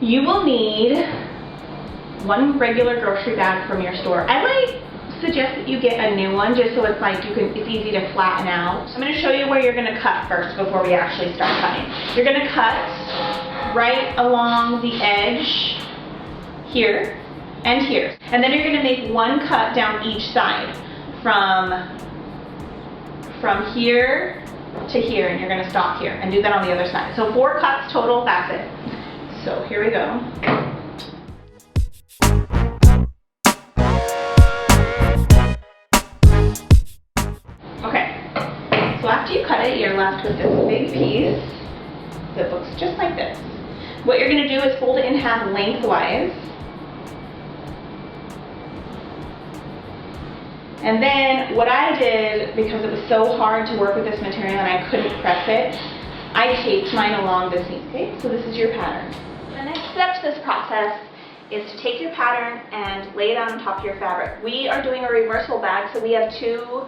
You will need one regular grocery bag from your store. I might suggest that you get a new one just so it's like it's easy to flatten out. I'm going to show you where you're going to cut first before we actually start cutting. You're going to cut right along the edge here and here. And then you're going to make one cut down each side from here to here, and you're going to stop here and do that on the other side. So 4 cuts total, that's it. So here we go. Okay, so after you cut it, you're left with this big piece that looks just like this. What you're going to do is fold it in half lengthwise. And then what I did, because it was so hard to work with this material and I couldn't press it, I taped mine along the seam. Okay, so this is your pattern. The next step to this process is to take your pattern and lay it on top of your fabric. We are doing a reversible bag, so we have 2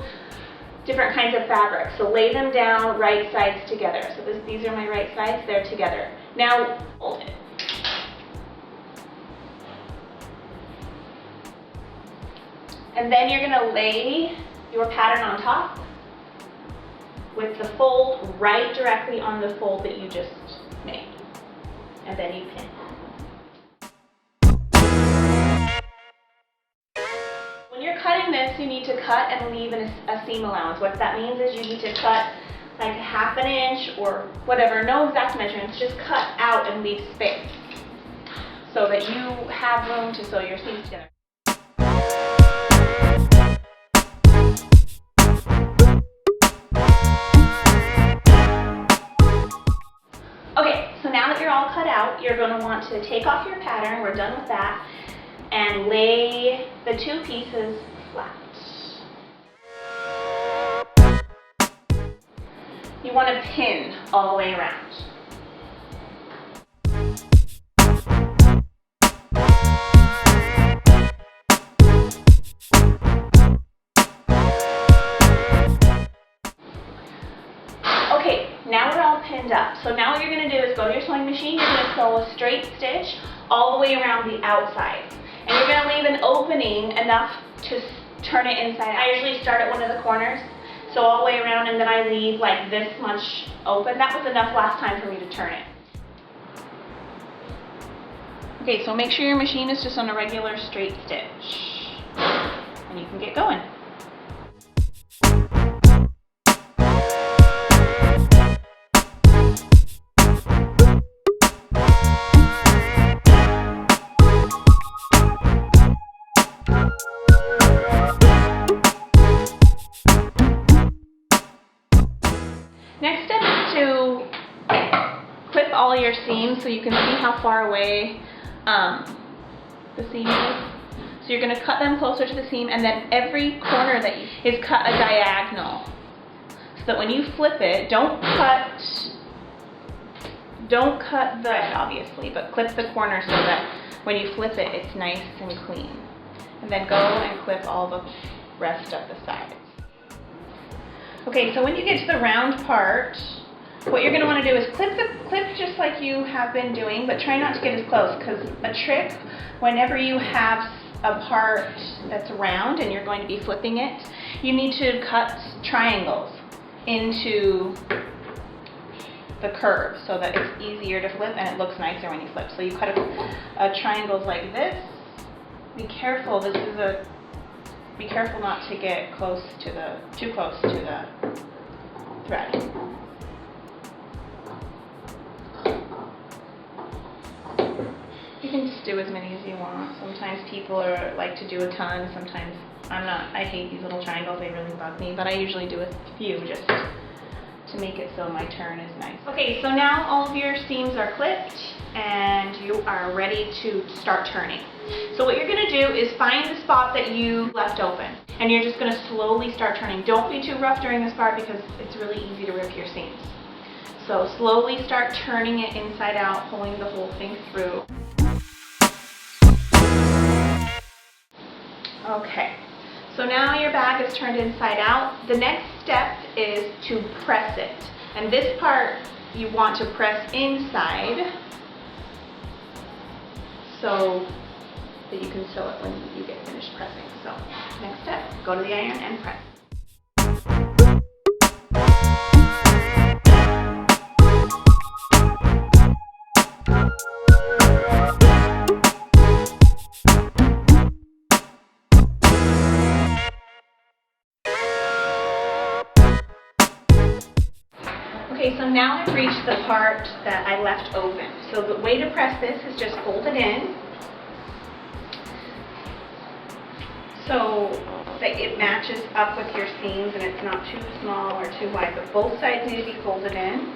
different kinds of fabric. So lay them down right sides together. So these are my right sides, they're together. Now fold it. And then you're going to lay your pattern on top with the fold right directly on the fold that you just made. And then you pin. When you're cutting this, you need to cut and leave a seam allowance. What that means is you need to cut like 1/2 inch or whatever, no exact measurements, just cut out and leave space so that you have room to sew your seams together. Okay, so now that you're all cut out, you're going to want to take off your pattern, we're done with that, and lay the 2 pieces flat. You want to pin all the way around. Okay, now we're all pinned up. So now what you're going to do is go to your sewing machine, you're going to sew a straight stitch all the way around the outside. And you're going to leave an opening enough to turn it inside out. I usually start at one of the corners, so all the way around, and then I leave like this much open. That was enough last time for me to turn it. Okay, so make sure your machine is just on a regular straight stitch. And you can get going. Next step is to clip all your seams so you can see how far away the seam is. So you're going to cut them closer to the seam, and then every corner that is cut a diagonal. So that when you flip it, don't cut the thread obviously, but clip the corner so that when you flip it, it's nice and clean. And then go and clip all the rest of the sides. Okay, so when you get to the round part, what you're going to want to do is clip just like you have been doing, but try not to get as close, because a trick, whenever you have a part that's round and you're going to be flipping it, you need to cut triangles into the curve so that it's easier to flip and it looks nicer when you flip. So you cut a triangles like this. Be careful, be careful not to get too close to the thread. You can just do as many as you want. Sometimes people like to do a ton, sometimes I'm not. I hate these little triangles, they really bug me, but I usually do a few just to make it so my turn is nice. Okay, so now all of your seams are clipped and you are ready to start turning. So what you're going to do is find the spot that you left open, and you're just going to slowly start turning. Don't be too rough during this part because it's really easy to rip your seams. So slowly start turning it inside out, pulling the whole thing through. Okay, so now your bag is turned inside out. The next step is to press it. And this part you want to press inside so that you can sew it when you get finished pressing. So next step, go to the iron and press. Okay, so now I've reached the part that I left open. So the way to press this is just fold it in so that it matches up with your seams and it's not too small or too wide, but both sides need to be folded in.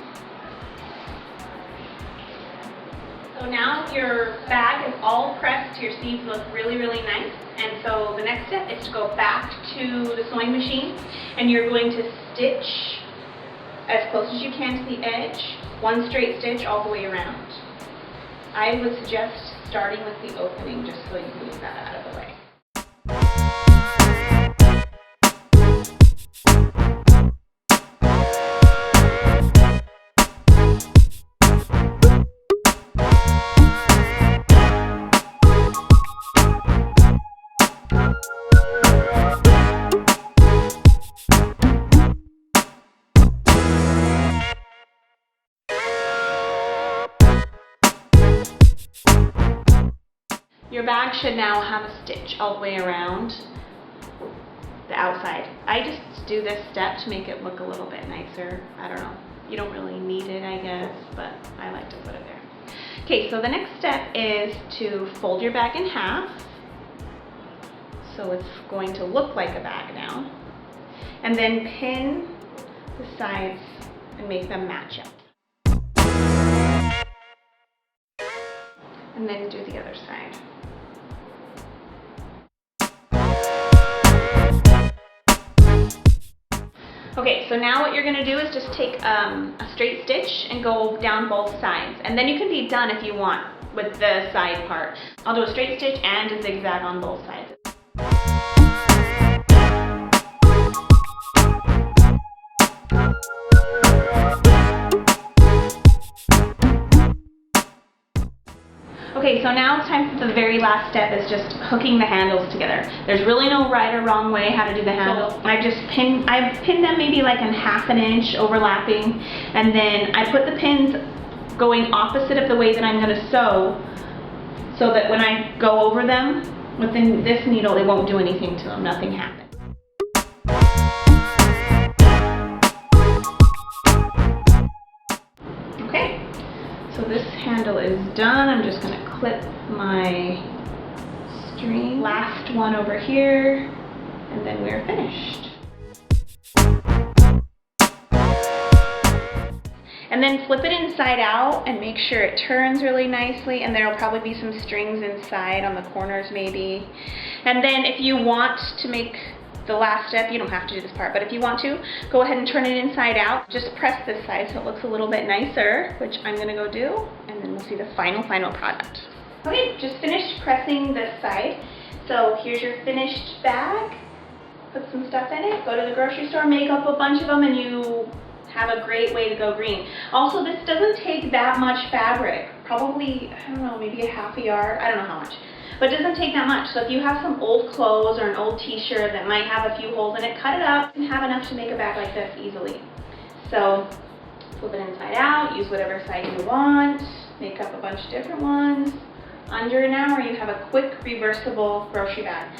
So now your bag is all pressed, your seams look really, really nice. And so the next step is to go back to the sewing machine and you're going to stitch as close as you can to the edge, one straight stitch all the way around. I would suggest starting with the opening just so you can move that out of the way. Your bag should now have a stitch all the way around the outside. I just do this step to make it look a little bit nicer. I don't know. You don't really need it, I guess, but I like to put it there. Okay, so the next step is to fold your bag in half. So it's going to look like a bag now. And then pin the sides and make them match up. And then do the other side. Okay, so now what you're going to do is just take a straight stitch and go down both sides. And then you can be done if you want with the side part. I'll do a straight stitch and a zigzag on both sides. Okay, so now it's time for the very last step is just hooking the handles together. There's really no right or wrong way how to do the handles. I've pinned them maybe like in half an inch overlapping, and then I put the pins going opposite of the way that I'm going to sew so that when I go over them within this needle it won't do anything to them, nothing happens. Okay, so this handle is done. I'm just going to clip my string. Last one over here, and then we're finished. And then flip it inside out and make sure it turns really nicely, and there'll probably be some strings inside on the corners maybe. And then if you want to make the last step, you don't have to do this part, but if you want to, go ahead and turn it inside out. Just press this side so it looks a little bit nicer, which I'm gonna go do, and then we'll see the final product. Okay, just finished pressing this side. So here's your finished bag. Put some stuff in it, go to the grocery store, make up a bunch of them, and you have a great way to go green. Also, this doesn't take that much fabric. Probably, I don't know, maybe a half a yard, I don't know how much. But it doesn't take that much. So if you have some old clothes or an old t-shirt that might have a few holes in it, cut it up and have enough to make a bag like this easily. So flip it inside out, use whatever side you want, make up a bunch of different ones. Under an hour, you have a quick reversible grocery bag.